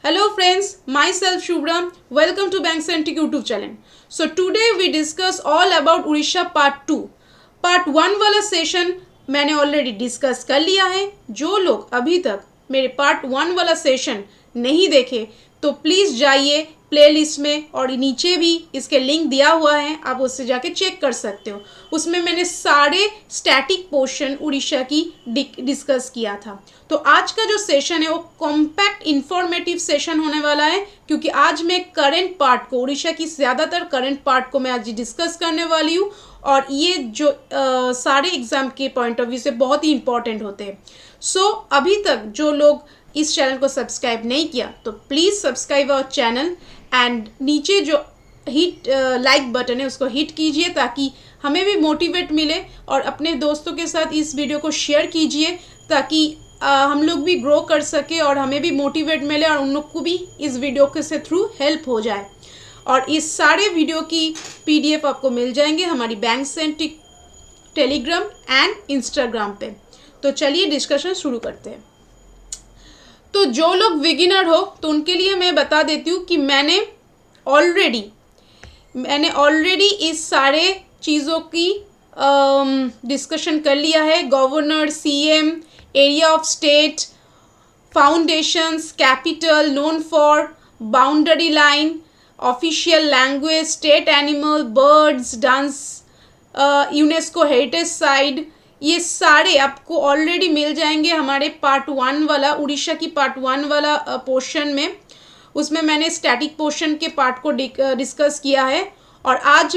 Hello friends, myself Shubhram. Welcome to Bankcentric YouTube channel. So today we discuss all about Odisha part 2. Part 1 वाला session मैंने already discuss कर लिया है. जो लोग अभी तक मेरे पार्ट 1 वाला सेशन नहीं देखे तो प्लीज़ जाइए प्लेलिस्ट में और नीचे भी इसके लिंक दिया हुआ है, आप उससे जाके चेक कर सकते हो. उसमें मैंने सारे स्टैटिक पोर्शन उड़ीसा की डिस्कस किया था. तो आज का जो सेशन है वो कॉम्पैक्ट इंफॉर्मेटिव सेशन होने वाला है, क्योंकि आज मैं करंट पार्ट को, उड़ीसा की ज़्यादातर करंट पार्ट को मैं आज डिस्कस करने वाली हूँ. और ये जो सारे एग्ज़ाम के पॉइंट ऑफ व्यू से बहुत ही इंपॉर्टेंट होते हैं. सो अभी तक जो लोग इस चैनल को सब्सक्राइब नहीं किया तो please subscribe our channel and नीचे जो हिट लाइक बटन है उसको हिट कीजिए ताकि हमें भी मोटिवेट मिले, और अपने दोस्तों के साथ इस वीडियो को शेयर कीजिए ताकि हम लोग भी ग्रो कर सके और हमें भी मोटिवेट मिले और उन लोग को भी इस वीडियो के से थ्रू हेल्प हो जाए. और इस सारे वीडियो की PDF आपको मिल जाएंगे हमारी बैंकसेंट्रिक टेलीग्राम एंड इंस्टाग्राम पे. तो चलिए डिस्कशन शुरू करते हैं. तो जो लोग बिगिनर हो तो उनके लिए मैं बता देती हूँ कि मैंने ऑलरेडी इस सारे चीज़ों की डिस्कशन कर लिया है. Governor, CM, area of state, foundations, capital, known for, boundary line, official language, state animal, birds, dance, UNESCO heritage site, ये सारे आपको ऑलरेडी मिल जाएंगे हमारे पार्ट 1 वाला, उड़ीसा की पार्ट 1 वाला पोर्शन में. उसमें मैंने स्टैटिक पोर्शन के पार्ट को डिस्कस किया है. और आज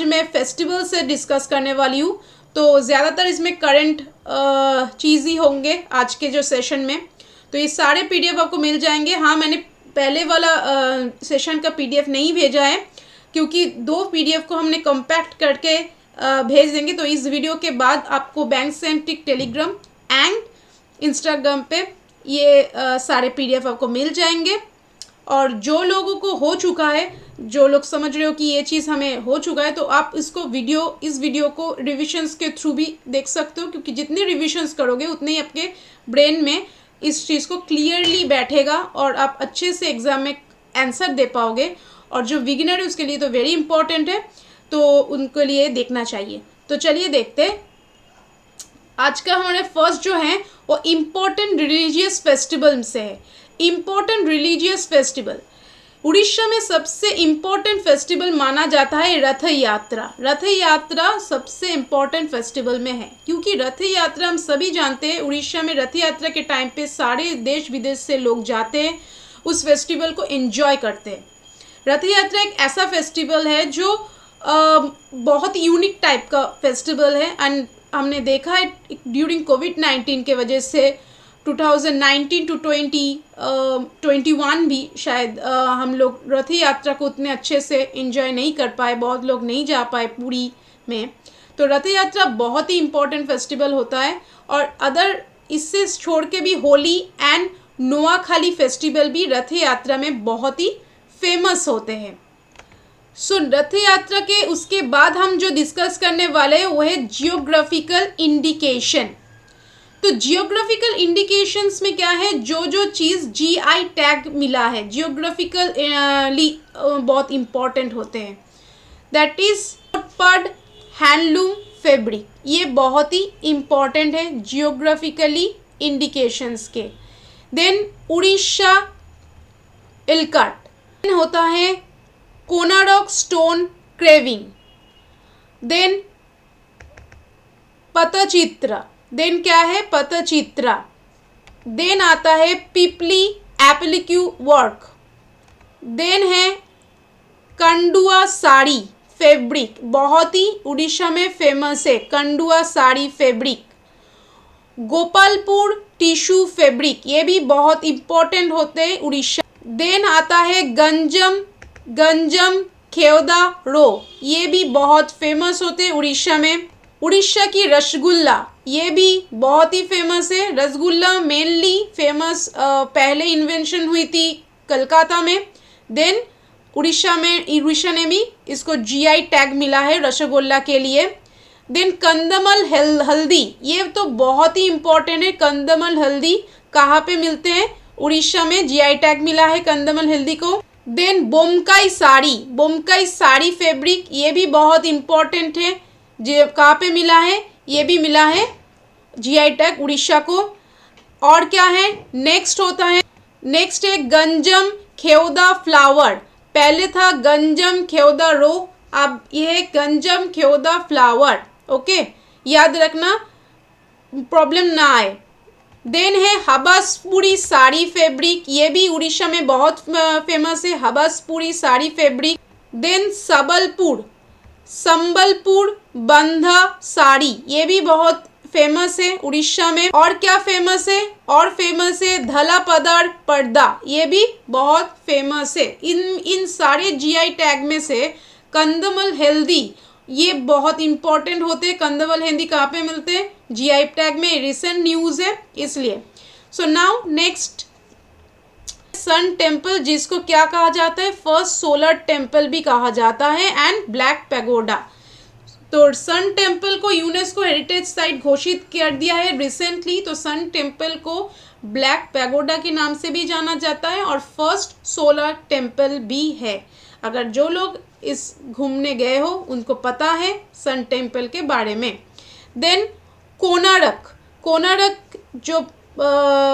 मैं फेस्टिवल से डिस्कस करने वाली हूँ, तो ज़्यादातर इसमें करंट चीज़ ही होंगे आज के जो सेशन में. तो ये सारे PDF आपको मिल जाएंगे. हाँ, मैंने पहले वाला सेशन का PDF नहीं भेजा है क्योंकि 2 PDF को हमने कंपैक्ट करके भेज देंगे. तो इस वीडियो के बाद आपको बैंकसेंट्रिक टेलीग्राम एंड इंस्टाग्राम पे ये सारे PDF आपको मिल जाएंगे. और जो लोगों को हो चुका है, जो लोग समझ रहे हो कि ये चीज़ हमें हो चुका है, तो आप इस वीडियो को रिविजन्स के थ्रू भी देख सकते हो, क्योंकि जितने रिविजन्स करोगे उतने ही आपके ब्रेन में इस चीज़ को क्लियरली बैठेगा और आप अच्छे से एग्ज़ाम में आंसर दे पाओगे. और जो बिगिनर है उसके लिए तो वेरी इंपॉर्टेंट है, तो उनके लिए देखना चाहिए. तो चलिए देखते हैं. आज का हमारे फर्स्ट जो है वो इम्पोर्टेंट रिलीजियस फेस्टिवल से है. इम्पोर्टेंट रिलीजियस फेस्टिवल, उड़ीसा में सबसे इम्पोर्टेंट फेस्टिवल माना जाता है रथ यात्रा. रथ यात्रा सबसे इम्पोर्टेंट फेस्टिवल में है, क्योंकि रथ यात्रा हम सभी जानते हैं, उड़ीसा में रथ यात्रा के टाइम पे सारे देश विदेश से लोग जाते हैं, उस फेस्टिवल को एंजॉय करते हैं. रथ यात्रा एक ऐसा फेस्टिवल है जो बहुत यूनिक टाइप का फेस्टिवल है. एंड हमने देखा है ड्यूरिंग कोविड-19 के वजह से 2019 टू 2021 भी शायद हम लोग रथ यात्रा को उतने अच्छे से एंजॉय नहीं कर पाए, बहुत लोग नहीं जा पाए पुरी में. तो रथ यात्रा बहुत ही इम्पोर्टेंट फेस्टिवल होता है. और अदर इससे छोड़ के भी होली एंड नोआखाली फेस्टिवल भी रथ यात्रा में बहुत ही फेमस होते हैं. सो रथ यात्रा के उसके बाद हम जो डिस्कस करने वाले हैं वो है जियोग्राफिकल इंडिकेशन. तो जियोग्राफिकल इंडिकेशंस में क्या है, जो चीज़ GI टैग मिला है जियोग्राफिकली बहुत इम्पॉर्टेंट होते हैं. दैट इज पड, हैंडलूम, फैब्रिक, ये बहुत ही इम्पॉर्टेंट है जियोग्राफिकली इंडिकेशंस के. देन उड़ीसा इलकट होता है Konark stone carving. Then Pattachitra, then क्या है पतचित्रा. देन आता है पिपली एप्लिक्यू वर्क. देन है कंडुआ साड़ी फैब्रिक, बहुत ही उड़ीसा में फेमस है Khandua sari fabric. Gopalpur tissue fabric, ये भी बहुत इम्पोर्टेंट होते हैं उड़ीसा. देन आता है गंजम खेवदा रो, ये भी बहुत फेमस होते हैं उड़ीसा में. उड़ीसा की रसगुल्ला, ये भी बहुत ही फेमस है. रसगुल्ला मेनली फेमस पहले इन्वेंशन हुई थी कलकत्ता में. देन उड़ीसा ने भी इसको GI टैग मिला है रसगुल्ला के लिए. देन कंदमल हल्दी, ये तो बहुत ही इम्पोर्टेंट है. कंदमल हल्दी कहाँ पे मिलते हैं, उड़ीसा में जीआई टैग मिला है कंदमल हल्दी को। देन बोमकाई साड़ी फैब्रिक, ये भी बहुत इम्पोर्टेंट है। जो कहाँ पे मिला है, ये भी मिला है जीआई टैग उड़ीसा को। और क्या है नेक्स्ट है गंजम खेवदा फ्लावर। पहले था गंजम खेवदा रो, अब ये है गंजम खेवदा फ्लावर। ओके, याद रखना, प्रॉब्लम ना आए। देन है हबासपुरी साड़ी फैब्रिक, ये भी उड़ीसा में बहुत फेमस है, हबासपुरी साड़ी फैब्रिक। देन संबलपुर बंधा साड़ी, ये भी बहुत फेमस है उड़ीसा में। और क्या फेमस है धला पदार पर्दा, ये भी बहुत फेमस है। इन सारे जीआई टैग में से कंदमल हेल्दी ये बहुत इंपॉर्टेंट होते हैं। कंदमल हेल्दी कहाँ पे मिलते हैं, जीआई टैग में। रिसेंट न्यूज़ है इसलिए। So now next sun temple, जिसको क्या कहा जाता है, फर्स्ट सोलर टेम्पल भी कहा जाता है, एंड ब्लैक पैगोडा। तो सन टेम्पल को यूनेस्को हेरिटेज साइट घोषित कर दिया है रिसेंटली। तो सन टेम्पल को ब्लैक पैगोडा के नाम से भी जाना जाता है और फर्स्ट सोलर टेम्पल भी है। अगर जो लोग इस घूमने गए हो उनको पता है सन टेम्पल के बारे में। देन कोणार्क जो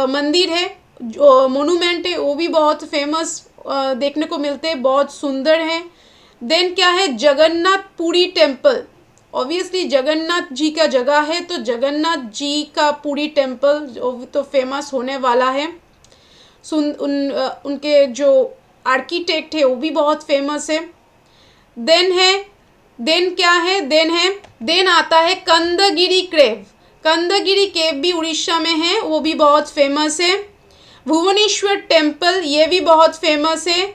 मंदिर है, जो मोनूमेंट है, वो भी बहुत फेमस देखने को मिलते हैं, बहुत सुंदर है। देन क्या है जगन्नाथ पुरी टेम्पल, ऑब्वियसली जगन्नाथ जी का जगह है तो जगन्नाथ जी का पुरी टेम्पल तो फेमस होने वाला है। उनके जो आर्किटेक्ट है वो भी बहुत फेमस है। देन आता है कंदगिरी केव भी उड़ीसा में है, वो भी बहुत फेमस है। भुवनेश्वर टेम्पल, ये भी बहुत फेमस है।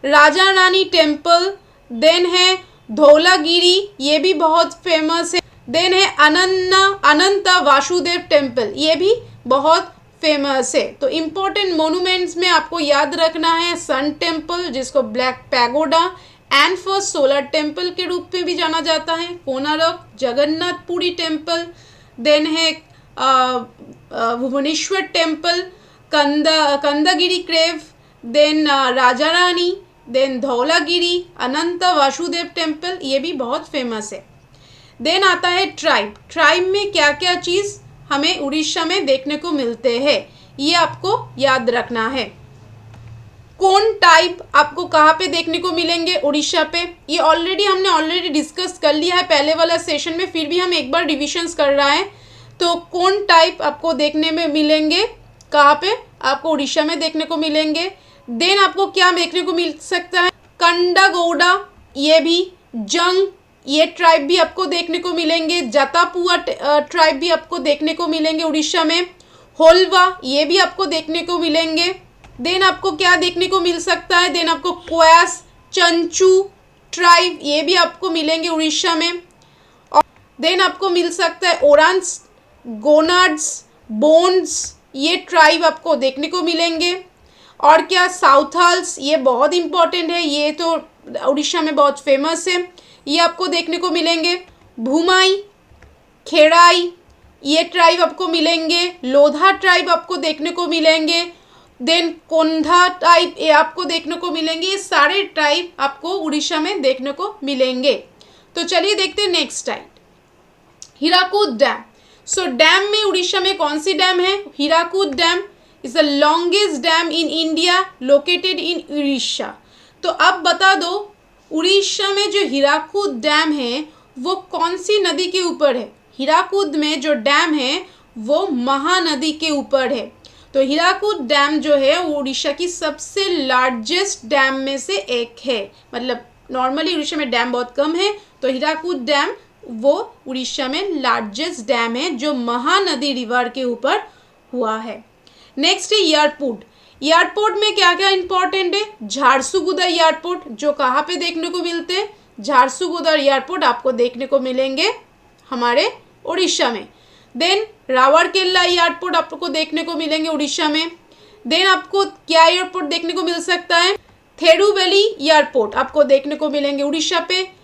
राजा रानी टेम्पल, देन है धौलागिरी, ये भी बहुत फेमस है। देन है अनंत वासुदेव टेम्पल, ये भी बहुत फेमस है। तो इम्पोर्टेंट मोनूमेंट्स में आपको याद रखना है सन टेम्पल, जिसको black pagoda and first solar temple के रूप में भी जाना जाता है, कोणार्क, जगन्नाथपुरी टेम्पल, देन है भुवनेश्वर टेम्पल, कंदगिरी केव, देन राजा रानी, देन धौलागिरी, अनंत वासुदेव टेम्पल, ये भी बहुत फेमस है। देन आता है ट्राइब में क्या क्या चीज़ हमें उड़ीसा में देखने को मिलते हैं, ये आपको याद रखना है। कौन टाइप आपको कहाँ पे देखने को मिलेंगे उड़ीसा पे, ये हमने डिस्कस कर लिया है पहले वाला सेशन में, फिर भी हम एक बार रिविजन्स कर रहा है। तो कौन टाइप आपको देखने में मिलेंगे, कहाँ पे आपको उड़ीसा में देखने को मिलेंगे। देन आपको क्या देखने को मिल सकता है, कंडागौड़ा, ये भी जंग, ये ट्राइब भी आपको देखने को मिलेंगे। जतापुआ ट्राइब भी आपको देखने को मिलेंगे उड़ीसा में। होलवा, ये भी आपको देखने को मिलेंगे। देन आपको क्या देखने को मिल सकता है, देन आपको कोयास, चंचू ट्राइब, ये भी आपको मिलेंगे उड़ीसा में। और देन आपको मिल सकता है ओरांस, गोनार्ड्स, बोन्स, ये ट्राइब आपको देखने को मिलेंगे। और क्या साउथाल्स, ये बहुत इंपॉर्टेंट है, ये तो उड़ीसा में बहुत फेमस है, ये आपको देखने को मिलेंगे। भूमाई, खेड़ाई, ये ट्राइब आपको मिलेंगे। लोधा ट्राइब आपको देखने को मिलेंगे। देन कोंधा टाइप, ये आपको देखने को मिलेंगे। ये सारे ट्राइब आपको उड़ीसा में देखने को मिलेंगे। तो चलिए देखते हैं next type, Hirakud dam. So damn में उड़ीसा में कौन सी डैम है, Hirakud dam is the longest dam in India located in Orissa. तो अब बता दो उड़ीसा में जो हीराकुद डैम है वो कौन सी नदी के ऊपर है। हीराकुद में जो डैम है वो महानदी के ऊपर है। तो हीराकुद डैम जो है वो उड़ीसा की सबसे लार्जेस्ट डैम में से एक है। मतलब नॉर्मली उड़ीसा में डैम बहुत कम है, तो हीराकुद डैम वो उड़ीसा में लार्जेस्ट डैम है जो महानदी रिवर के ऊपर हुआ है। नेक्स्ट है एयरपोर्ट। एयरपोर्ट में क्या क्या इंपॉर्टेंट है, झारसुगुदा एयरपोर्ट, जो कहाँ पे देखने को मिलते हैं, झारसुगुदा एयरपोर्ट आपको देखने को मिलेंगे हमारे उड़ीसा में। देन रावरकेला एयरपोर्ट आपको देखने को मिलेंगे उड़ीसा में। देन आपको क्या एयरपोर्ट देखने को मिल सकता है, थिरुवली एयरपोर्ट आपको देखने को मिलेंगे उड़ीसा पे।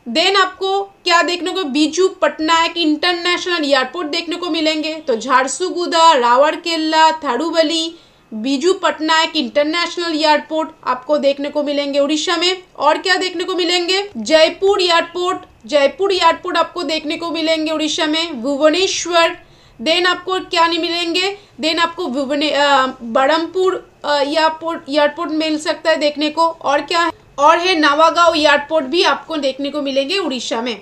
देन आपको क्या देखने को, बिजू पटनायक इंटरनेशनल एयरपोर्ट देखने को मिलेंगे। तो झारसुगुदा, रावरकेला, थिरुवली बीजू पटनायक इंटरनेशनल एयरपोर्ट आपको देखने को मिलेंगे उड़ीसा में। और क्या देखने को मिलेंगे, जयपुर एयरपोर्ट आपको देखने को मिलेंगे उड़ीसा में, भुवनेश्वर। देन आपको क्या नहीं मिलेंगे, देन आपको बरहमपुर एयरपोर्ट मिल सकता है देखने को। और क्या है, और है नवागांव एयरपोर्ट भी आपको देखने को मिलेंगे उड़ीसा में।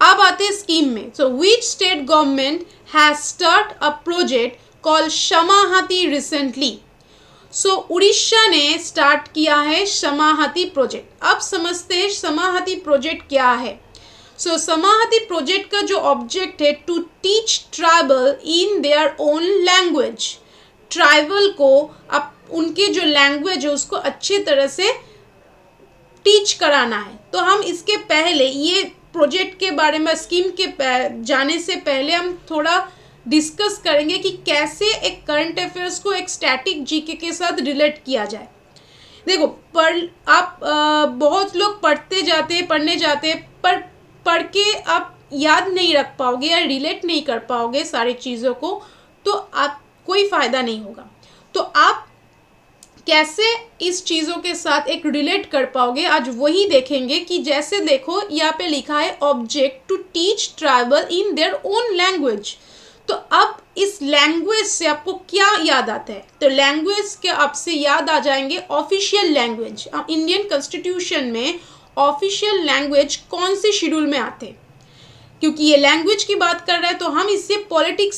अब आते हैं स्कीम में। So which state government has start a project called Samahati recently. So Orissa ने स्टार्ट किया है समाहति प्रोजेक्ट। अब समझते हैं समाहति प्रोजेक्ट क्या है। सो समाहति प्रोजेक्ट का जो ऑब्जेक्ट है, to teach tribal in their own language. Tribal को अब उनके जो लैंग्वेज है उसको अच्छी तरह से टीच कराना है। तो हम इसके पहले ये प्रोजेक्ट के बारे में, स्कीम के जाने से पहले हम थोड़ा डिस्कस करेंगे कि कैसे एक करंट अफेयर्स को एक स्टैटिक जीके के साथ रिलेट किया जाए। देखो, आप बहुत लोग पढ़ने जाते हैं, पर पढ़ के आप याद नहीं रख पाओगे या रिलेट नहीं कर पाओगे सारी चीज़ों को, तो आप कोई फ़ायदा नहीं होगा। तो आप कैसे इस चीज़ों के साथ एक रिलेट कर पाओगे, आज वही देखेंगे। कि जैसे देखो यहाँ पे लिखा है object to teach tribal in their own language. तो अब इस लैंग्वेज से आपको क्या याद आता है, तो लैंग्वेज के आपसे याद आ जाएंगे ऑफिशियल लैंग्वेज। इंडियन कॉन्स्टिट्यूशन में ऑफिशियल लैंग्वेज कौन से शेड्यूल में आते हैं, क्योंकि ये लैंग्वेज की बात कर रहा है तो हम इससे पॉलिटी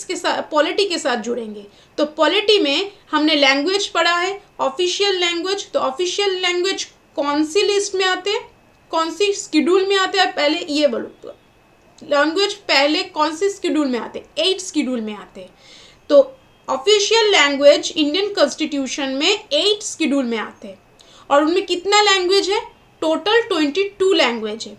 के साथ जुड़ेंगे। तो पॉलिटी में हमने लैंग्वेज पढ़ा है, ऑफिशियल लैंग्वेज। तो ऑफिशियल लैंग्वेज कौन सी लिस्ट में आते हैं, कौन सी शेड्यूल में आते हैं, पहले ये बोलो। लैंग्वेज पहले कौन सी शेड्यूल में आते हैं, 8 शेड्यूल में आते हैं। तो ऑफिशियल लैंग्वेज इंडियन कॉन्स्टिट्यूशन में 8 शेड्यूल में आते हैं। और उनमें कितना लैंग्वेज है, टोटल 22 लैंग्वेज है।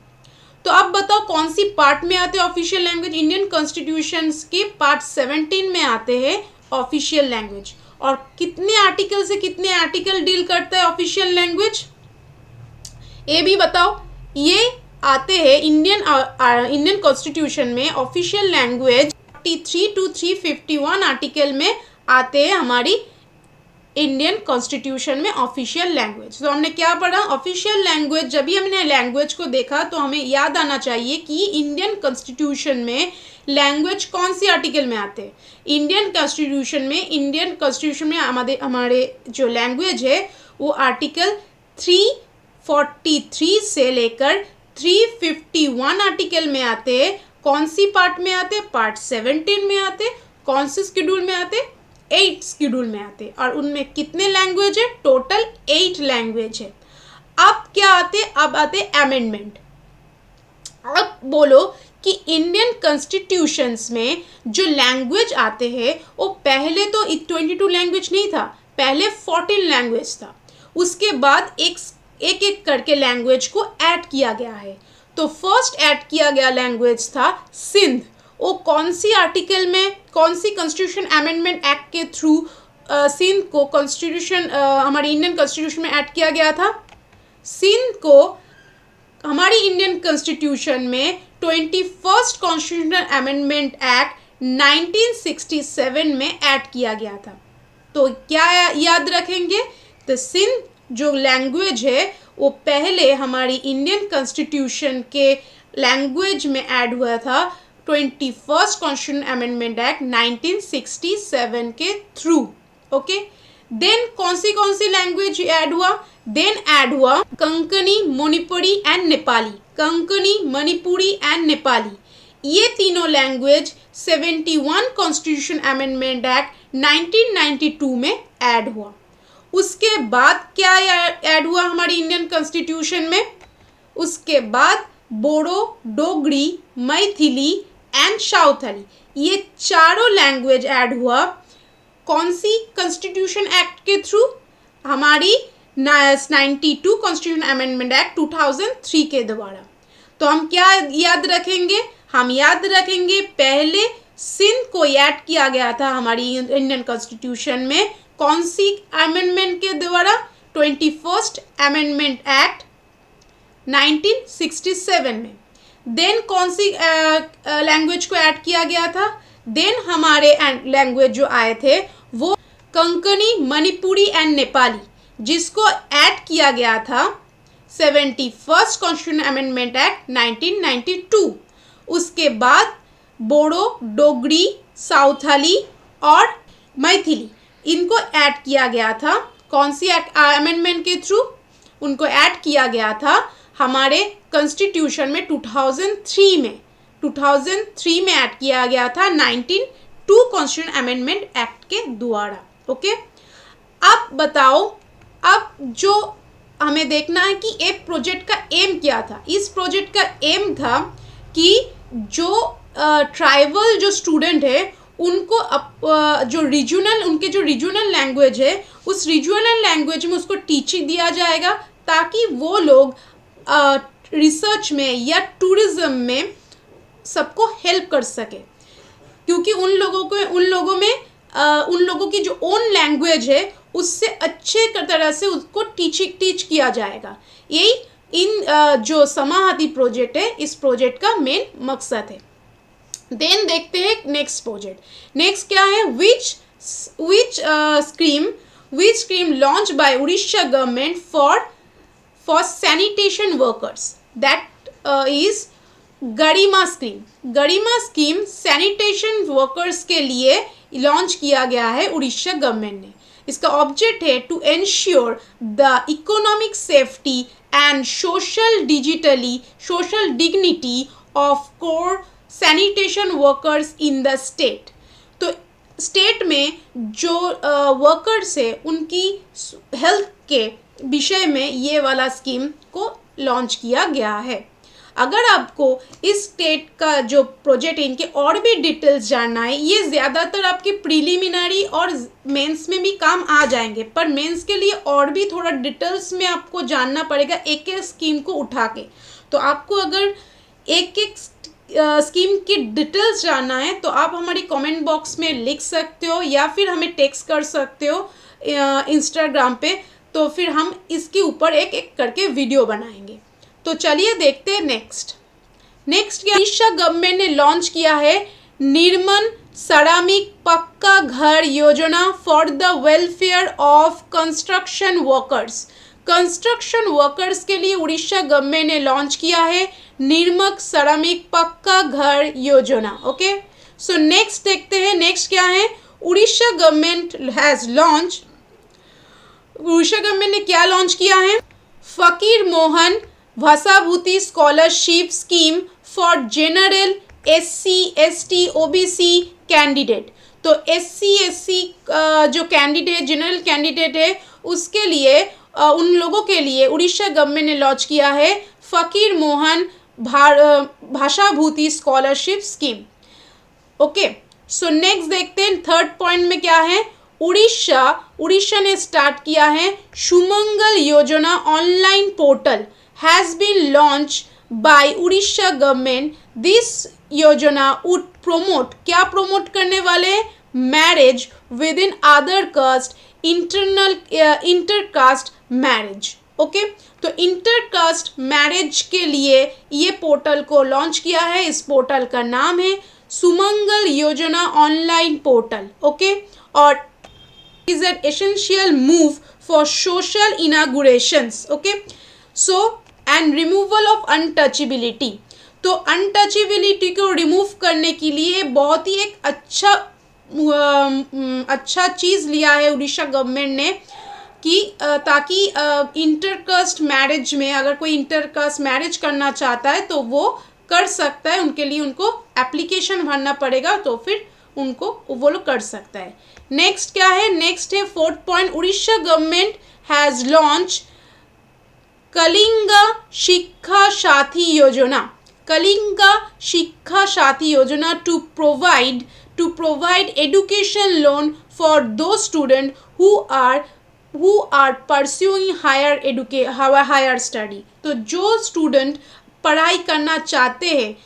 तो अब बताओ कौन सी पार्ट में आते हैं ऑफिशियल लैंग्वेज। इंडियन कॉन्स्टिट्यूशन के पार्ट 17 में आते हैं ऑफिशियल लैंग्वेज। और कितने आर्टिकल से कितने आर्टिकल डील करता है ऑफिशियल लैंग्वेज, ये भी बताओ। ये आते हैं इंडियन कॉन्स्टिट्यूशन में ऑफिशियल लैंग्वेज 43 to 351 आर्टिकल में आते हैं हमारी इंडियन कॉन्स्टिट्यूशन में ऑफिशियल लैंग्वेज। तो हमने क्या पढ़ा, ऑफिशियल लैंग्वेज। जब भी हमने लैंग्वेज को देखा तो हमें याद आना चाहिए कि इंडियन कॉन्स्टिट्यूशन में लैंग्वेज कौन सी आर्टिकल में आते हैं। इंडियन कॉन्स्टिट्यूशन में हमारे जो लैंग्वेज है वो आर्टिकल 343 से लेकर 351 आर्टिकल में आते हैं। कौन सी पार्ट में आते हैं, पार्ट 17 में आते हैं। कौन से शेड्यूल में आते, 8 शेड्यूल में आते। और उनमें कितने लैंग्वेज है, टोटल 8 लैंग्वेज है। अब क्या आते, अब आते अमेंडमेंट। अब बोलो कि इंडियन कॉन्स्टिट्यूशंस में जो लैंग्वेज आते हैं वो पहले तो 22 लैंग्वेज नहीं था, पहले 14 लैंग्वेज था। उसके बाद एक एक करके लैंग्वेज को ऐड किया गया है। तो फर्स्ट ऐड किया गया लैंग्वेज था सिंध। वो कौन सी आर्टिकल में, कौन सी कॉन्स्टिट्यूशन अमेंडमेंट एक्ट के थ्रू सिंध को कॉन्स्टिट्यूशन हमारी इंडियन कॉन्स्टिट्यूशन में ऐड किया गया था। सिंध को हमारी इंडियन कॉन्स्टिट्यूशन में 21st कॉन्स्टिट्यूशनल अमेंडमेंट एक्ट 1967 में ऐड किया गया था। तो क्या याद रखेंगे, तो सिंध जो लैंग्वेज है वो पहले हमारी इंडियन कॉन्स्टिट्यूशन के लैंग्वेज में ऐड हुआ था 21st कॉन्स्टिट्यूशन अमेंडमेंट एक्ट 1967 के थ्रू। ओके, देन कौन सी लैंग्वेज ऐड हुआ, देन ऐड हुआ कंकनी, मणिपुरी एंड नेपाली। कंकनी, मणिपुरी एंड नेपाली, ये तीनों लैंग्वेज 71 कॉन्स्टिट्यूशन अमेंडमेंट एक्ट 1992 में ऐड हुआ। उसके बाद क्या ऐड हुआ हमारी इंडियन कॉन्स्टिट्यूशन में, उसके बाद बोडो, डोगरी, मैथिली एंड साउथली, ये चारों लैंग्वेज ऐड हुआ। कौन सी कॉन्स्टिट्यूशन एक्ट के थ्रू, हमारी 92 कॉन्स्टिट्यूशन अमेंडमेंट एक्ट 2003 के द्वारा। तो हम क्या याद रखेंगे, हम याद रखेंगे पहले सिंध को ऐड किया गया था हमारी इंडियन कॉन्स्टिट्यूशन में, कौन सी अमेंडमेंट के द्वारा, 21st अमेंडमेंट एक्ट 1967 में। देन कौन सी लैंग्वेज को ऐड किया गया था, देन हमारे लैंग्वेज जो आए थे वो कंकनी, मणिपुरी एंड नेपाली, जिसको ऐड किया गया था 71st कॉन्स्टिट्यूशन अमेंडमेंट एक्ट 1992। उसके बाद बोडो, डोगरी, साउथाली और मैथिली, इनको ऐड किया गया था। कौन सी अमेंडमेंट के थ्रू उनको ऐड किया गया था? हमारे कॉन्स्टिट्यूशन में 2003 में ऐड किया गया था 1992 कॉन्स्टिट्यूशन अमेंडमेंट एक्ट के द्वारा। ओके, अब बताओ, अब जो हमें देखना है कि एक प्रोजेक्ट का एम क्या था। इस प्रोजेक्ट का एम था कि जो ट्राइबल जो स्टूडेंट है उनको जो रीजनल लैंग्वेज है, उस रीजनल लैंग्वेज में उसको टीचिंग दिया जाएगा, ताकि वो लोग रिसर्च में या टूरिज्म में सबको हेल्प कर सके। क्योंकि उन लोगों की जो ओन लैंग्वेज है उससे अच्छे तरह से उसको टीच किया जाएगा। यही जो समाहाती प्रोजेक्ट है, इस प्रोजेक्ट का मेन मकसद है। देन देखते हैं नेक्स्ट प्रोजेक्ट। नेक्स्ट क्या है? which scheme launched by Odisha government for sanitation workers, that is Garima scheme. Garima scheme sanitation workers के लिए लॉन्च किया गया है उड़ीसा गवर्नमेंट ने। इसका ऑब्जेक्ट है to ensure the economic safety and social dignity of core sanitation workers in the state. तो state में जो वर्कर्स है उनकी हेल्थ के विषय में ये वाला स्कीम को लॉन्च किया गया है। अगर आपको इस स्टेट का जो प्रोजेक्ट है, इनके और भी डिटेल्स जानना है, ये ज़्यादातर आपके प्रीलिमिनरी और मेंस में भी काम आ जाएंगे, पर मेंस के लिए और भी थोड़ा डिटेल्स में आपको जानना पड़ेगा एक एक स्कीम को उठा के। तो आपको अगर एक एक स्कीम की डिटेल्स जानना है तो आप हमारी कमेंट बॉक्स में लिख सकते हो या फिर हमें टेक्स्ट कर सकते हो इंस्टाग्राम पे, तो फिर हम इसके ऊपर एक एक करके वीडियो बनाएंगे। तो चलिए देखते हैं नेक्स्ट क्या उड़ीसा गवर्नमेंट ने लॉन्च किया है निर्मन सरामिक पक्का घर योजना for the welfare of construction workers. Construction workers के लिए उड़ीसा गवर्नमेंट ने लॉन्च किया है निर्मक सरामिक पक्का घर योजना। ओके, सो नेक्स्ट देखते हैं नेक्स्ट क्या है। उड़ीसा गवर्नमेंट ने क्या लॉन्च किया है? फकीर मोहन भाषाभूति scholarship scheme for general SC ST OBC candidate. तो SC SC जो कैंडिडेट जनरल कैंडिडेट है उसके लिए उन लोगों के लिए उड़ीसा गवर्नमेंट ने लॉन्च किया है फकीर मोहन भाषाभूति scholarship scheme. Okay, so next देखते हैं थर्ड पॉइंट में क्या है। उड़ीसा ने स्टार्ट किया है सुमंगल योजना online portal has been launched by Odisha government. This योजना would promote, क्या promote करने वाले? Marriage within other caste, intercaste marriage. Okay, तो इंटरकास्ट मैरिज के लिए ये पोर्टल को लॉन्च किया है। इस पोर्टल का नाम है सुमंगल योजना ऑनलाइन पोर्टल। ओके, और is an essential move for social inaugurations. Okay, so and removal of untouchability. तो अनटचेबिलिटी को रिमूव करने के लिए बहुत ही एक अच्छा चीज़ लिया है उड़ीसा गवर्नमेंट ने कि ताकि इंटरकास्ट मैरिज में अगर कोई इंटरकास्ट मैरिज करना चाहता है तो वो कर सकता है। उनके लिए उनको एप्लीकेशन भरना पड़ेगा, तो फिर उनको वो लोग कर सकता है। नेक्स्ट क्या है? नेक्स्ट है fourth point. Odisha government has launch Kalinga Shiksha Saathi Yojana. Kalinga Shiksha Saathi Yojana to provide education loan for दो student who are pursuing higher study। तो जो स्टूडेंट पढ़ाई करना चाहते हैं,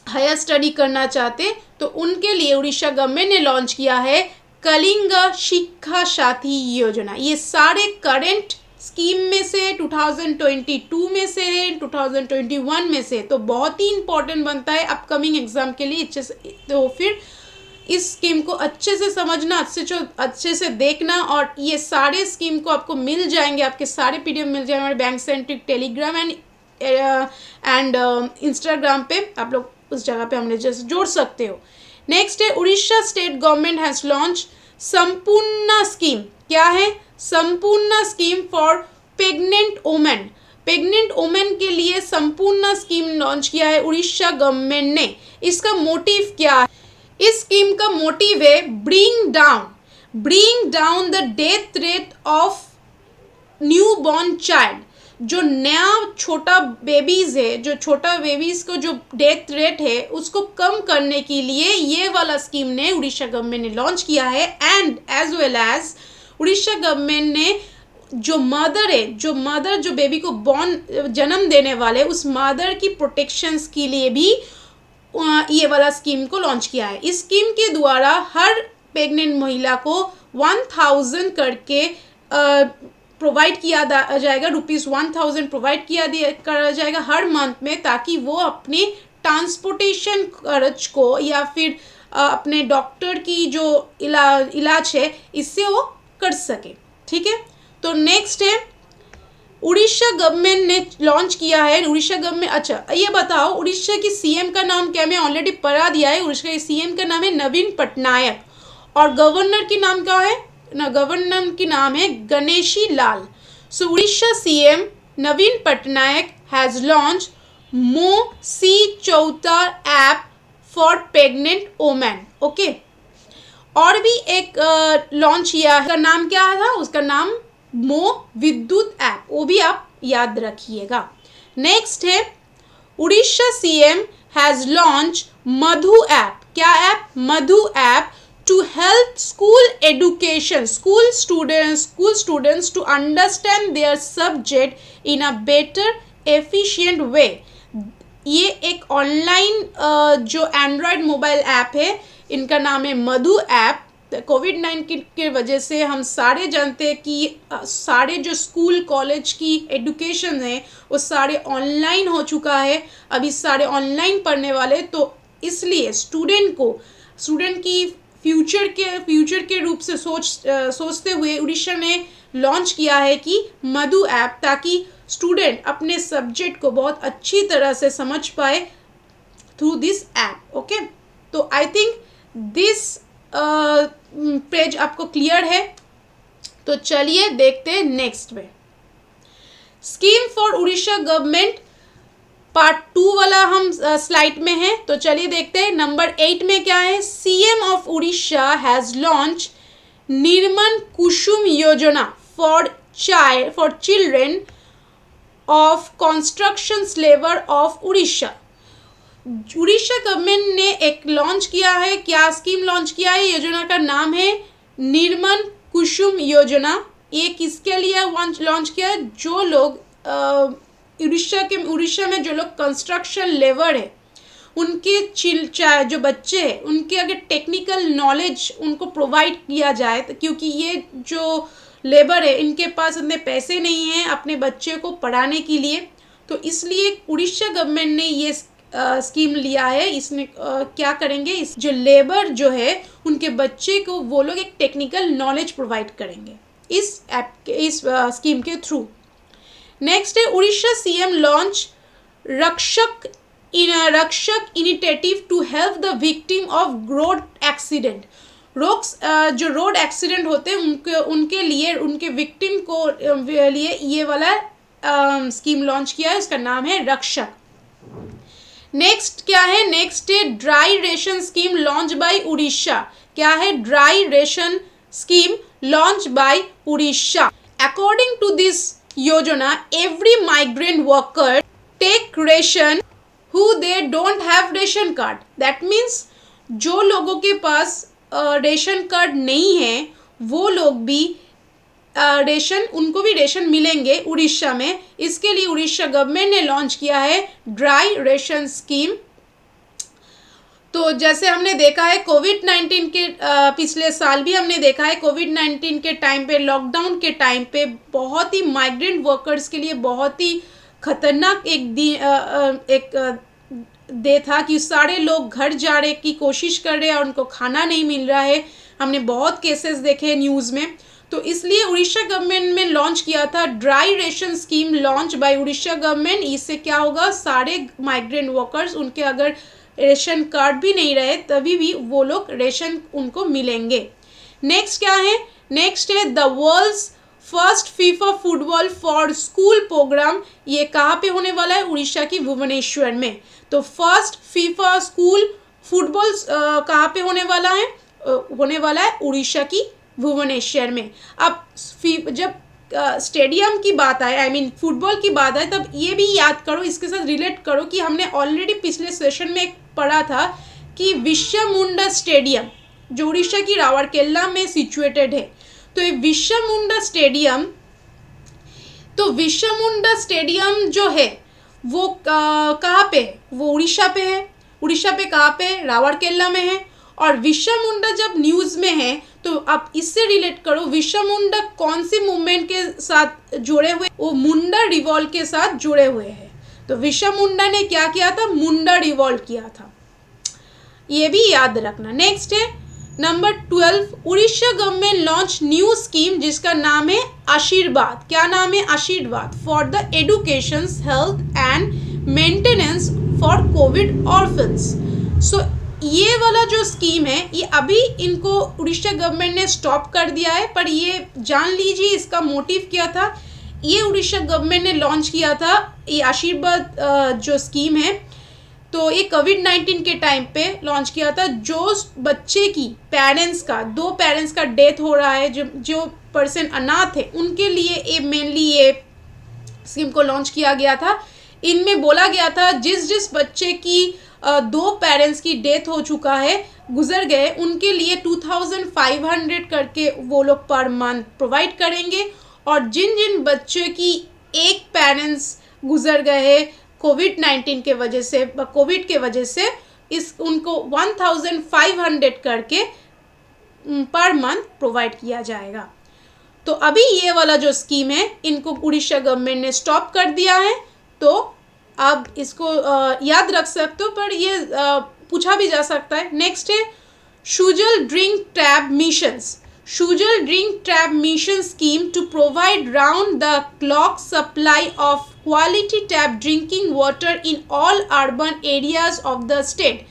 हायर स्टडी करना चाहते, तो उनके लिए उड़ीसा गवर्नमेंट ने लॉन्च किया है कलिंगा शिक्षा साथी योजना। ये सारे करेंट स्कीम में से 2022 में से है, 2021 में से, तो बहुत ही इंपॉर्टेंट बनता है अपकमिंग एग्जाम के लिए। तो फिर इस स्कीम को अच्छे से समझना, अच्छे से देखना, और ये सारे स्कीम को आपको मिल जाएंगे, आपके सारे पीडीएफ मिल जाएंगे हमारे bank centric Telegram and Instagram पे। आप लोग उस जगह पे हमने जैसे जोड़ सकते हो। नेक्स्ट है Orissa state government has launch संपूर्ण स्कीम। क्या है? संपूर्ण scheme for pregnant women. Pregnant women के लिए संपूर्ण स्कीम लॉन्च किया है उड़ीसा गवर्नमेंट ने। इसका मोटिव क्या है? इस स्कीम का मोटिव है bring down the death rate of new born child. जो नया छोटा बेबीज है, जो छोटा बेबीज को जो डेथ रेट है उसको कम करने के लिए ये वाला स्कीम ने उड़ीसा गवर्नमेंट ने लॉन्च किया है। And as well as Odisha government ने जो मदर जो बेबी को जन्म देने वाले उस मदर की प्रोटेक्शंस के लिए भी ये वाला स्कीम को लॉन्च किया है। इस स्कीम के द्वारा हर प्रेग्नेंट महिला को 1000 करके प्रोवाइड किया जाएगा, ₹1000 प्रोवाइड करा जाएगा हर मंथ में, ताकि वो अपने ट्रांसपोर्टेशन खर्च को या फिर अपने डॉक्टर की जो इलाज है इससे वो कर सके। ठीक है, तो नेक्स्ट है उड़ीसा गवर्नमेंट ने लॉन्च किया है। उड़ीसा गवर्नमेंट, अच्छा ये बताओ उड़ीसा की सीएम का नाम क्या? मैं ऑलरेडी पढ़ा दिया है। उड़ीसा के सीएम का नाम है नवीन पटनायक और गवर्नर की नाम क्या है? गवर्नर की नाम है Ganeshi Lal. So Orissa CM Naveen Patnaik has launch मो सी चौथा app for pregnant women. Okay, और भी एक लॉन्च किया है, उसका नाम क्या था? उसका नाम मो विद्युत ऐप, वो भी आप याद रखिएगा। नेक्स्ट है Orissa CM has launch Madhu app. क्या app? Madhu app to help school students to understand their subject in a better efficient way। ये एक ऑनलाइन जो एंड्रॉयड मोबाइल ऐप है, इनका नाम है मधु ऐप। कोविड-19 की वजह से हम सारे जानते हैं कि सारे जो स्कूल कॉलेज की एजुकेशन है वो सारे ऑनलाइन हो चुका है, अभी सारे ऑनलाइन पढ़ने वाले, तो इसलिए स्टूडेंट की फ्यूचर के रूप से सोचते हुए उड़ीसा ने लॉन्च किया है कि मधु ऐप, ताकि स्टूडेंट अपने सब्जेक्ट को बहुत अच्छी तरह से समझ पाए थ्रू दिस ऐप। ओके, तो आई थिंक दिस पेज आपको क्लियर है। तो चलिए देखते हैं नेक्स्ट में। Scheme for Orissa government part 2 वाला हम स्लाइड में है, तो चलिए देखते हैं। नंबर 8 में क्या है? CM of Orissa has launch Nirmal Kusum योजना for children of construction labour of Orissa. Orissa government ने एक लॉन्च किया है। क्या स्कीम लॉन्च किया है? योजना का नाम है निर्मल कुसुम योजना। ये किसके लिए लॉन्च किया है? जो लोग उड़ीसा में जो लोग कंस्ट्रक्शन लेबर है, उनके जो बच्चे हैं, उनके अगर टेक्निकल नॉलेज उनको प्रोवाइड किया जाए, क्योंकि ये जो लेबर है इनके पास इतने पैसे नहीं हैं अपने बच्चे को पढ़ाने के लिए, तो इसलिए उड़ीसा गवर्नमेंट ने ये स्कीम लिया है। इसमें क्या करेंगे, इस जो लेबर जो है उनके बच्चे को वो लोग एक टेक्निकल नॉलेज प्रोवाइड करेंगे इस स्कीम के थ्रू। नेक्स्ट है Orissa CM launch Rakshak initiative to help the victim of road accident. जो रोड एक्सीडेंट होते हैं उनके लिए, उनके विक्टिम को लिए ये वाला स्कीम लॉन्च किया है, उसका नाम है रक्षक। नेक्स्ट क्या है? नेक्स्ट है dry ration scheme launch by Odisha. क्या है? Dry ration scheme launch by Odisha. According to this yojana, every migrant worker take ration who they don't have ration card। That means जो लोगों के पास रेशन कार्ड नहीं है वो लोग भी उनको भी रेशन मिलेंगे उड़ीसा में। इसके लिए उड़ीसा गवर्नमेंट ने लॉन्च किया है ड्राई रेशन स्कीम। तो जैसे हमने देखा है कोविड-19 के पिछले साल भी हमने देखा है, कोविड-19 के टाइम पे, लॉकडाउन के टाइम पे बहुत ही माइग्रेंट वर्कर्स के लिए बहुत ही खतरनाक एक डे था कि सारे लोग घर जा रहे की कोशिश कर रहे हैं और उनको खाना नहीं मिल रहा है। हमने बहुत केसेस देखे न्यूज़ में। तो इसलिए उड़ीसा गवर्नमेंट में लॉन्च किया था dry ration scheme launch by Orissa government. इससे क्या होगा, सारे माइग्रेंट वर्कर्स, उनके अगर रेशन कार्ड भी नहीं रहे तभी भी वो लोग रेशन उनको मिलेंगे। नेक्स्ट क्या है, नेक्स्ट है the world's first FIFA football for school program. ये कहाँ पे होने वाला है, उड़ीसा की भुवनेश्वर में। तो फर्स्ट फीफा स्कूल फुटबॉल कहाँ पे होने वाला है, होने वाला है उड़ीसा की भुवनेश्वर में। अब जब स्टेडियम की बात आए, आई मीन फुटबॉल की बात आए, तब ये भी याद करो, इसके साथ रिलेट करो कि हमने ऑलरेडी पिछले सेशन में पढ़ा था कि विश्वमुंडा स्टेडियम जो उड़ीसा की रावरकेला में सिचुएटेड है। तो ये विश्वमुंडा स्टेडियम, तो विश्वमुंडा स्टेडियम जो है वो कहाँ पे है, वो उड़ीसा पे है। उड़ीसा पे कहाँ पे, रावरकेला में है। और विश्वमुंडा जब न्यूज़ में है तो आप इससे रिलेट करो, विश्वमुंडा कौन सी मूवमेंट के साथ जुड़े हुए, वो मुंडा रिवॉल्व के साथ जुड़े हुए हैं। तो विश्वमुंडा ने क्या किया था, मुंडा रिवॉल्व किया था, ये भी याद रखना। नेक्स्ट है number 12, Orissa government launch new scheme जिसका नाम है आशीर्वाद। क्या नाम है, Ashirvad, for the education health and maintenance for covid orphans. So ये वाला जो स्कीम है ये अभी इनको उड़ीसा गवर्नमेंट ने स्टॉप कर दिया है, पर ये जान लीजिए इसका मोटिव क्या था। ये उड़ीसा गवर्नमेंट ने लॉन्च किया था ये आशीर्वाद जो स्कीम है, तो ये कोविड-19 के टाइम पे लॉन्च किया था। जो बच्चे की पेरेंट्स का, 2 पेरेंट्स का डेथ हो रहा है, जो पर्सन अनाथ है, उनके लिए ये मेनली ये स्कीम को लॉन्च किया गया था। इनमें बोला गया था जिस बच्चे की 2 पेरेंट्स की डेथ हो चुका है, गुजर गए, उनके लिए 2500 करके वो लोग पर मंथ प्रोवाइड करेंगे। और जिन बच्चों की एक पेरेंट्स गुजर गए कोविड-19 के वजह से, कोविड के वजह से, इस उनको 1500 करके पर मंथ प्रोवाइड किया जाएगा। तो अभी ये वाला जो स्कीम है इनको उड़ीसा गवर्नमेंट ने स्टॉप कर दिया है। तो आप इसको याद रख सकते हो, पर ये पूछा भी जा सकता है। नेक्स्ट है Sujal drink tap missions. Sujal drink tap mission scheme to provide round the clock supply of quality tap drinking water in all urban areas of the state.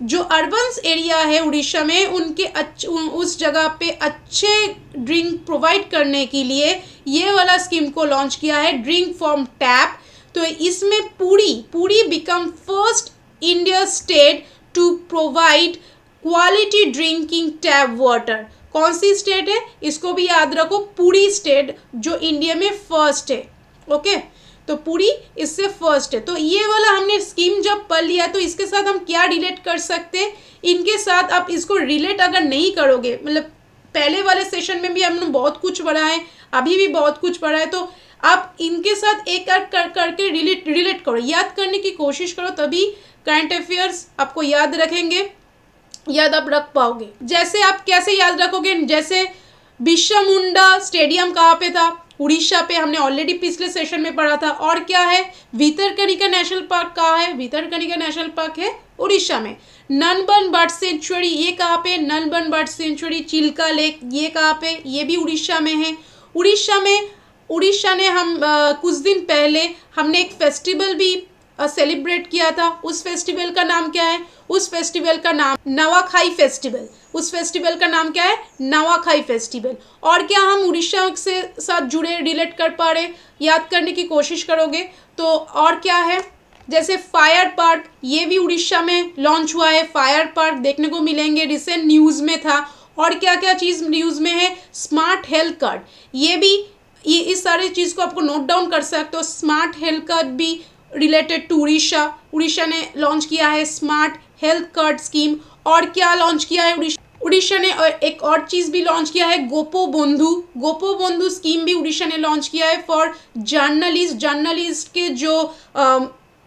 जो अर्बन एरिया है उड़ीसा में, उनके उस जगह पे अच्छे ड्रिंक प्रोवाइड करने के लिए ये वाला स्कीम को लॉन्च किया है, ड्रिंक फ्रॉम टैप। तो इसमें पूरी become first India state to provide quality drinking tap water. कौन सी स्टेट है, इसको भी याद रखो, पूरी स्टेट जो इंडिया में फर्स्ट है। ओके, तो पूरी इससे फर्स्ट है। तो ये वाला हमने स्कीम जब पढ़ लिया तो इसके साथ हम क्या रिलेट कर सकते हैं, इनके साथ आप इसको रिलेट अगर नहीं करोगे, मतलब पहले वाले सेशन में भी हमने बहुत कुछ पढ़ा है, अभी भी बहुत कुछ पढ़ा है, तो आप इनके साथ एक करके रिलेट करो, याद करने की कोशिश करो, तभी करंट अफेयर्स आपको याद रखेंगे, याद आप रख पाओगे। जैसे आप कैसे याद रखोगे, जैसे बिरसा स्टेडियम कहाँ पे था, उड़ीसा पे, हमने ऑलरेडी पिछले सेशन में पढ़ा था। और क्या है, भितरकनिका नेशनल पार्क कहाँ है, भितरकनिका नेशनल पार्क है उड़ीसा में। नंदबन बर्ड सेंचुरी ये कहाँ पे, नंदबन बर्ड सेंचुरी। चिल्का लेक ये कहाँ पे, ये भी उड़ीसा में है। उड़ीसा ने हम कुछ दिन पहले हमने एक फेस्टिवल भी सेलिब्रेट किया था। उस फेस्टिवल का नाम क्या है, उस फेस्टिवल का नाम नवाखाई फेस्टिवल। उस फेस्टिवल का नाम क्या है, नवाखाई फेस्टिवल। और क्या हम उड़ीसा से साथ जुड़े रिलेट कर पा रहे, याद करने की कोशिश करोगे तो। और क्या है, जैसे फायर पार्क, ये भी उड़ीसा में लॉन्च हुआ है। फायर पार्क देखने को मिलेंगे, रिसेंट न्यूज़ में था। और क्या क्या चीज़ न्यूज़ में है, स्मार्ट हेल्थ कार्ड, ये इस सारी चीज़ को आपको नोट डाउन कर सकते हो। स्मार्ट हेल्थ कार्ड भी रिलेटेड टू उड़ीसा ने लॉन्च किया है स्मार्ट हेल्थ कार्ड स्कीम। और क्या लॉन्च किया है उड़ीसा ने, और एक और चीज़ भी लॉन्च किया है, गोपो बंधु स्कीम भी उड़ीसा ने लॉन्च किया है फॉर जर्नलिस्ट के जो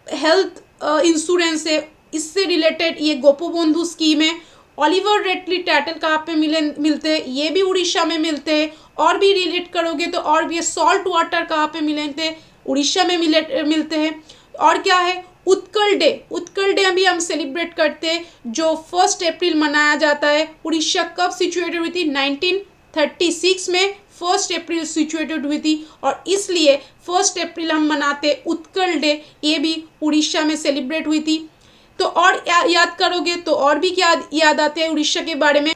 हेल्थ इंश्योरेंस है, इससे रिलेटेड ये गोपो बंधु स्कीम है। ओलिवर रेटली टाइटल कहाँ पे मिलते हैं, ये भी उड़ीसा में मिलते हैं। और भी रिलेट करोगे तो और भी, सॉल्ट वाटर कहाँ पे मिलते हैं, उड़ीसा में मिलते हैं। और क्या है, उत्कल डे अभी हम सेलिब्रेट करते हैं जो 1 अप्रैल मनाया जाता है। उड़ीसा कब सिचुएटेड हुई थी? 1936 में 1 अप्रैल सिचुएटेड हुई थी और इसलिए 1 अप्रैल हम मनाते उत्कल डे, ये भी उड़ीसा में सेलिब्रेट हुई थी। तो और याद करोगे तो और भी क्या याद आते हैं उड़ीसा के बारे में?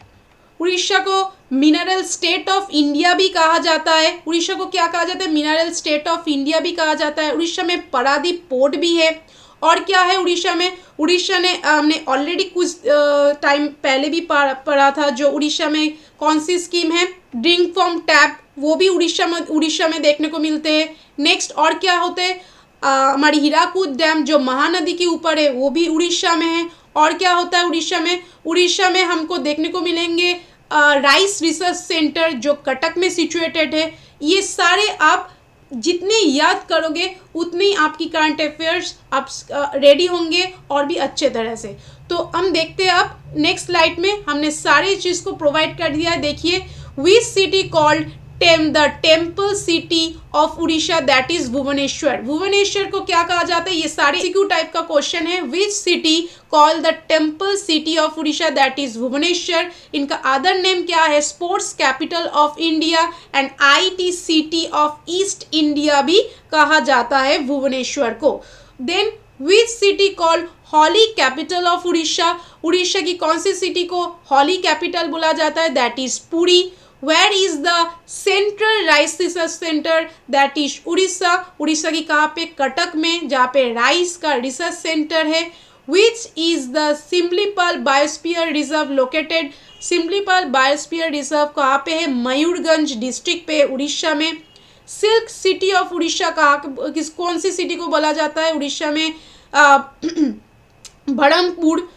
उड़ीसा को मिनरल स्टेट ऑफ इंडिया भी कहा जाता है। उड़ीसा को क्या कहा जाता है? मिनरल स्टेट ऑफ इंडिया भी कहा जाता है। उड़ीसा में पारादीप पोर्ट भी है। और क्या है उड़ीसा में? उड़ीसा ने हमने ऑलरेडी कुछ टाइम पहले भी पढ़ा था, जो उड़ीसा में कौन सी स्कीम है? ड्रिंक फ्रॉम टैप, वो भी उड़ीसा में देखने को मिलते हैं। नेक्स्ट और क्या होते हैं? हमारी हीराकुद डैम जो महानदी के ऊपर है वो भी उड़ीसा में है। और क्या होता है उड़ीसा में? उड़ीसा में हमको देखने को मिलेंगे राइस रिसर्च सेंटर जो कटक में सिचुएटेड है। ये सारे आप जितने याद करोगे उतनी आपकी करंट अफेयर्स आप रेडी होंगे और भी अच्छे तरह से। तो हम देखते हैं अब नेक्स्ट स्लाइड में हमने सारी चीज़ को प्रोवाइड कर दिया है। देखिए, which city called the temple city of Odisha that is Bhubaneswar. Bhubaneswar को क्या कहा जाता है? ये सारे सीक्यू टाइप का क्वेश्चन है। Which city called the temple city of Odisha that is Bhubaneswar. इनका अदर नेम क्या है? Sports capital of India and IT city of east India भी कहा जाता है भुवनेश्वर को। Then which city called holy capital of Orissa. Odisha की कौन सी सिटी को हॉली कैपिटल बोला जाता है? That is Puri. Where is the Central Rice Research Center? That is Odisha. Odisha की कहाँ पे? कटक में, जहाँ पे राइस का रिसर्च सेंटर है। Which is the Similipal biosphere reserve located? Similipal biosphere reserve कहाँ पे है? मयूरगंज डिस्ट्रिक्ट पे उड़ीसा में। सिल्क सिटी ऑफ उड़ीसा कौन सी सिटी को बोला जाता है उड़ीसा में? बरहमपुर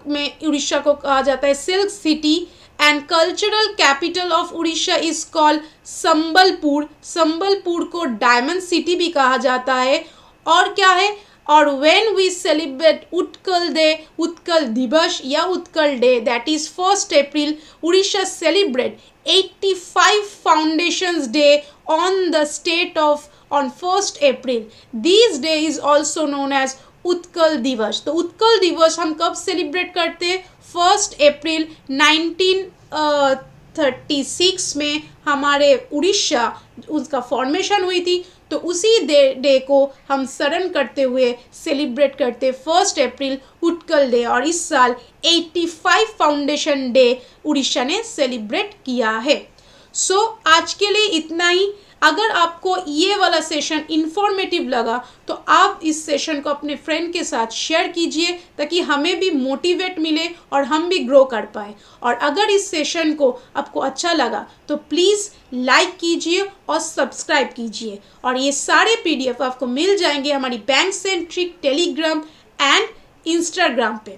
में उड़ीसा को कहा जाता है silk city. And cultural capital of Orissa is called Sambalpur. Sambalpur को डायमंड सिटी भी कहा जाता है। और क्या है? और when we celebrate Utkal day, Utkal Diwas या Utkal day that is 1 April, Odisha celebrate 85 foundations day on the state of on 1 April. These day is also known as Utkal Diwas. तो उत्कल दिवस हम कब सेलिब्रेट करते हैं? 1 अप्रैल 1936 में हमारे उड़ीसा उसका फॉर्मेशन हुई थी, तो उसी डे को हम स्मरण करते हुए सेलिब्रेट करते 1 अप्रैल उत्कल डे। और इस साल 85 फाउंडेशन डे उड़ीसा ने सेलिब्रेट किया है। सो आज के लिए इतना ही। अगर आपको ये वाला सेशन इन्फॉर्मेटिव लगा तो आप इस सेशन को अपने फ्रेंड के साथ शेयर कीजिए ताकि हमें भी मोटिवेट मिले और हम भी ग्रो कर पाए। और अगर इस सेशन को आपको अच्छा लगा तो प्लीज़ लाइक कीजिए और सब्सक्राइब कीजिए। और ये सारे PDF आपको मिल जाएंगे हमारी bank centric Telegram and Instagram पे।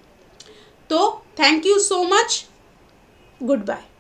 तो thank you so much. Good bye.